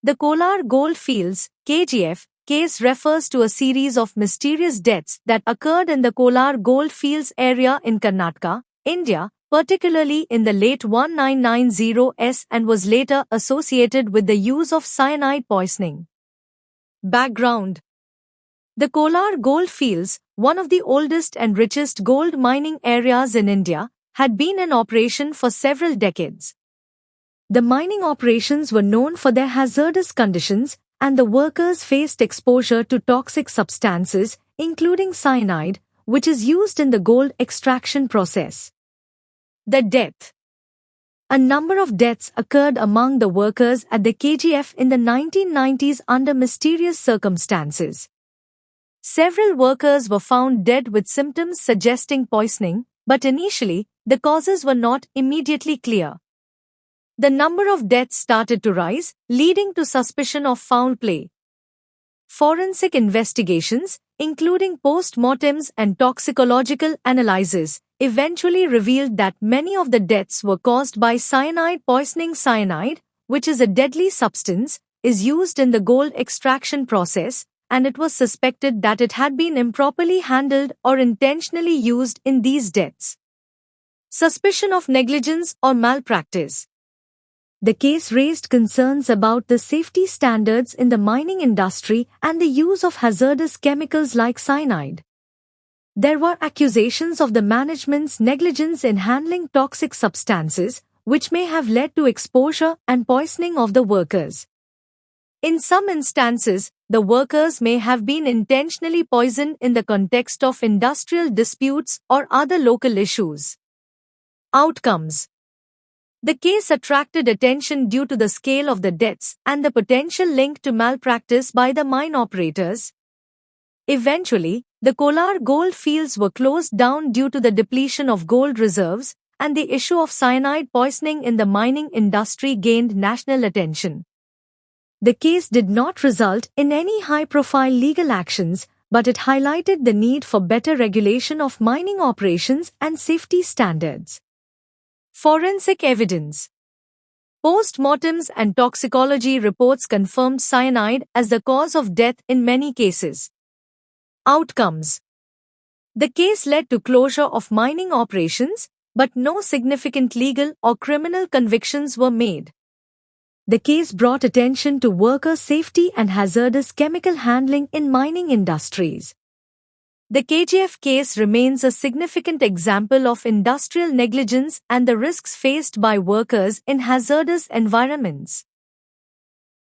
The Kolar Goldfields (KGF) case refers to a series of mysterious deaths that occurred in the Kolar Goldfields area in Karnataka, India, particularly in the late 1990s, and was later associated with the use of cyanide poisoning. Background: the Kolar Goldfields, one of the oldest and richest gold mining areas in India, had been in operation for several decades. The mining operations were known for their hazardous conditions, and the workers faced exposure to toxic substances, including cyanide, which is used in the gold extraction process. The death. A number of deaths occurred among the workers at the KGF in the 1990s under mysterious circumstances. Several workers were found dead with symptoms suggesting poisoning, but initially, the causes were not immediately clear. The number of deaths started to rise, leading to suspicion of foul play. Forensic investigations, including post-mortems and toxicological analyses, eventually revealed that many of the deaths were caused by cyanide poisoning. Cyanide, which is a deadly substance, is used in the gold extraction process, and it was suspected that it had been improperly handled or intentionally used in these deaths. Suspicion of negligence or malpractice. The case raised concerns about the safety standards in the mining industry and the use of hazardous chemicals like cyanide. There were accusations of the management's negligence in handling toxic substances, which may have led to exposure and poisoning of the workers. In some instances, the workers may have been intentionally poisoned in the context of industrial disputes or other local issues. Outcomes. The case attracted attention due to the scale of the deaths and the potential link to malpractice by the mine operators. Eventually, the Kolar gold fields were closed down due to the depletion of gold reserves, and the issue of cyanide poisoning in the mining industry gained national attention. The case did not result in any high-profile legal actions, but it highlighted the need for better regulation of mining operations and safety standards. Forensic evidence. Post-mortems and toxicology reports confirmed cyanide as the cause of death in many cases. Outcomes. The case led to closure of mining operations, but no significant legal or criminal convictions were made. The case brought attention to worker safety and hazardous chemical handling in mining industries. The KGF case remains a significant example of industrial negligence and the risks faced by workers in hazardous environments.